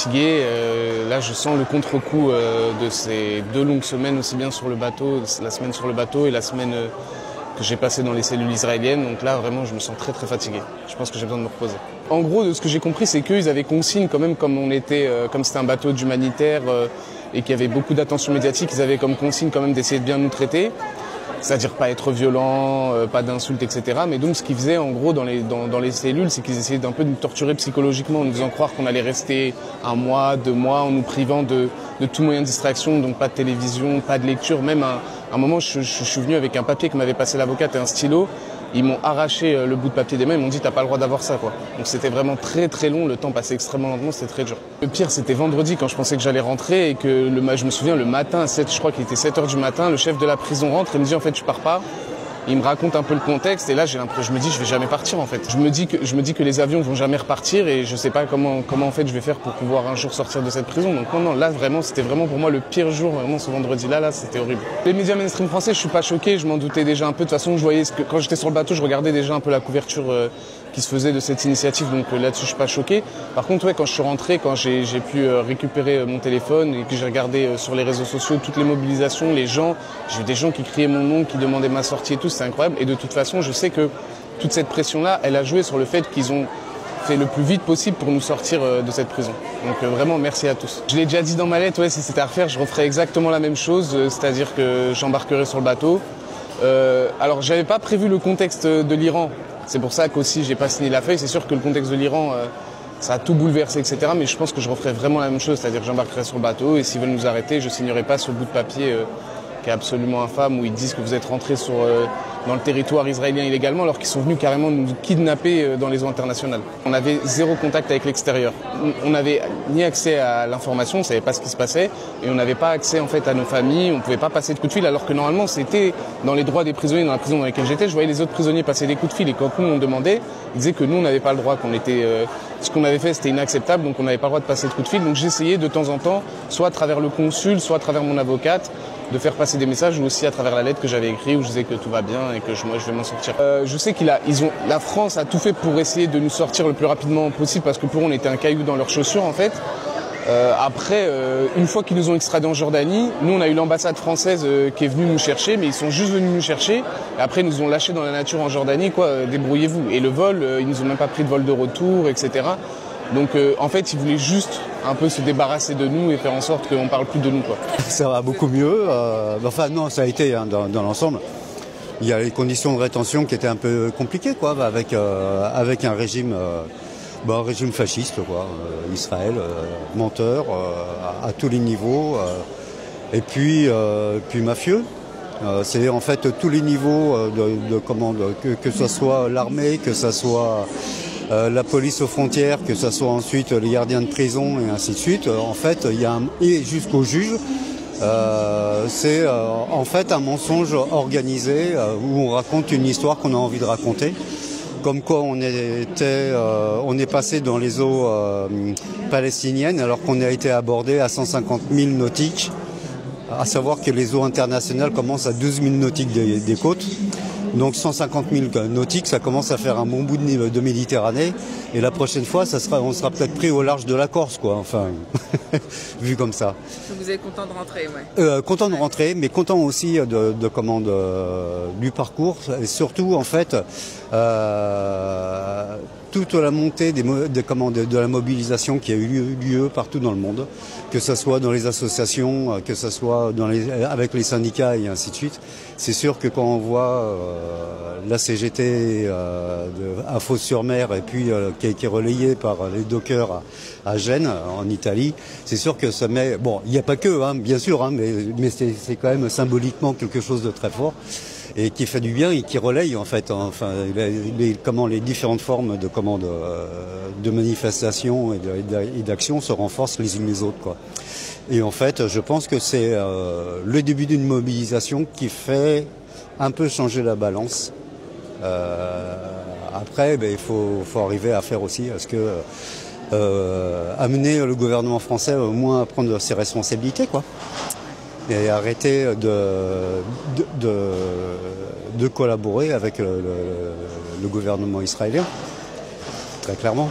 fatigué. Là, je sens le contre-coup de ces 2 longues semaines, aussi bien sur le bateau, la semaine sur le bateau et la semaine que j'ai passée dans les cellules israéliennes. Donc là, vraiment, je me sens très très fatigué. Je pense que j'ai besoin de me reposer. En gros, de ce que j'ai compris, c'est qu'ils avaient consigne quand même, comme c'était un bateau d'humanitaire et qu'il y avait beaucoup d'attention médiatique, ils avaient comme consigne quand même d'essayer de bien nous traiter. C'est-à-dire pas être violent, pas d'insultes, etc. Mais donc ce qu'ils faisaient en gros dans les cellules, c'est qu'ils essayaient d'un peu de nous torturer psychologiquement, en nous faisant croire qu'on allait rester 1 mois, 2 mois, en nous privant de tout moyen de distraction, donc pas de télévision, pas de lecture. Même à un moment, je suis venu avec un papier que m'avait passé l'avocate et un stylo. Ils m'ont arraché le bout de papier des mains, ils m'ont dit t'as pas le droit d'avoir ça quoi. Donc c'était vraiment très très long, le temps passait extrêmement lentement, c'était très dur. Le pire c'était vendredi quand je pensais que j'allais rentrer et que je me souviens le matin, je crois qu'il était 7h du matin, le chef de la prison rentre et me dit en fait tu pars pas. Il me raconte un peu le contexte et là je me dis je vais jamais partir en fait. Je me dis que les avions vont jamais repartir et je sais pas comment en fait je vais faire pour pouvoir un jour sortir de cette prison. Donc non, là vraiment c'était vraiment pour moi le pire jour, vraiment ce vendredi là c'était horrible. Les médias mainstream français, je suis pas choqué, je m'en doutais déjà un peu. De toute façon, je voyais quand j'étais sur le bateau, je regardais déjà un peu la couverture qui se faisait de cette initiative, donc là-dessus je suis pas choqué. Par contre ouais, quand je suis rentré, quand j'ai pu récupérer mon téléphone et que j'ai regardé sur les réseaux sociaux toutes les mobilisations, les gens, j'ai vu des gens qui criaient mon nom, qui demandaient ma sortie et tout, c'était incroyable. Et de toute façon, je sais que toute cette pression-là, elle a joué sur le fait qu'ils ont fait le plus vite possible pour nous sortir de cette prison. Donc vraiment merci à tous. Je l'ai déjà dit dans ma lettre, ouais, si c'était à refaire, je referais exactement la même chose, c'est-à-dire que j'embarquerai sur le bateau. Alors j'avais pas prévu le contexte de l'Iran. C'est pour ça qu'aussi j'ai pas signé la feuille. C'est sûr que le contexte de l'Iran, ça a tout bouleversé, etc. Mais je pense que je referai vraiment la même chose, c'est-à-dire que j'embarquerai sur le bateau et s'ils veulent nous arrêter, je signerai pas ce bout de papier qui est absolument infâme où ils disent que vous êtes rentrés dans le territoire israélien illégalement alors qu'ils sont venus carrément nous kidnapper dans les eaux internationales. On avait 0 contact avec l'extérieur. On n'avait ni accès à l'information, on savait pas ce qui se passait et on n'avait pas accès en fait à nos familles, on pouvait pas passer de coups de fil alors que normalement c'était dans les droits des prisonniers dans la prison dans laquelle j'étais. Je voyais les autres prisonniers passer des coups de fil et quand nous on demandait, ils disaient que nous on n'avait pas le droit, ce qu'on avait fait c'était inacceptable donc on n'avait pas le droit de passer de coups de fil. Donc j'essayais de temps en temps, soit à travers le consul, soit à travers mon avocate, de faire passer des messages ou aussi à travers la lettre que j'avais écrite où je disais que tout va bien et que moi je vais m'en sortir. Je sais la France a tout fait pour essayer de nous sortir le plus rapidement possible parce que pour eux on était un caillou dans leurs chaussures en fait. Après, une fois qu'ils nous ont extradés en Jordanie, nous on a eu l'ambassade française qui est venue nous chercher, mais ils sont juste venus nous chercher. Et après ils nous ont lâchés dans la nature en Jordanie, quoi, débrouillez-vous. Et le vol, ils nous ont même pas pris de vol de retour, etc. Donc en fait, ils voulaient juste un peu se débarrasser de nous et faire en sorte qu'on parle plus de nous, quoi. Ça va beaucoup mieux. Enfin non, ça a été hein, dans l'ensemble. Il y a les conditions de rétention qui étaient un peu compliquées, quoi, avec un régime fasciste, quoi. Israël, menteur à tous les niveaux, et puis mafieux. C'est en fait tous les niveaux de commande, que ce soit l'armée, que ce soit la police aux frontières, que ce soit ensuite les gardiens de prison et ainsi de suite. En fait, et jusqu'au juge. C'est en fait un mensonge organisé où on raconte une histoire qu'on a envie de raconter. Comme quoi on est passé dans les eaux palestiniennes alors qu'on a été abordé à 150 000 nautiques. À savoir que les eaux internationales commencent à 12 000 nautiques des côtes. Donc 150 000 nautiques, ça commence à faire un bon bout de Méditerranée. Et la prochaine fois, on sera peut-être pris au large de la Corse, quoi. Enfin, vu comme ça. Donc vous êtes content de rentrer, ouais. Content de rentrer, mais content aussi du parcours. Et surtout, en fait, toute la montée de la mobilisation qui a eu lieu partout dans le monde, que ce soit dans les associations, que ce soit avec les syndicats et ainsi de suite. C'est sûr que quand on voit la CGT à Fos-sur-Mer et puis qui a été relayée par les dockers à Gênes, en Italie, c'est sûr que ça met... Bon, il n'y a pas que, hein, bien sûr, hein, mais c'est quand même symboliquement quelque chose de très fort et qui fait du bien et qui relaye en fait les différentes formes de manifestations et d'action se renforcent les unes les autres, quoi. Et en fait, je pense que c'est le début d'une mobilisation qui fait un peu changer la balance. Après, il faut arriver à faire aussi à ce que amener le gouvernement français au moins à prendre ses responsabilités, quoi. Et arrêter de collaborer avec le gouvernement israélien, très clairement.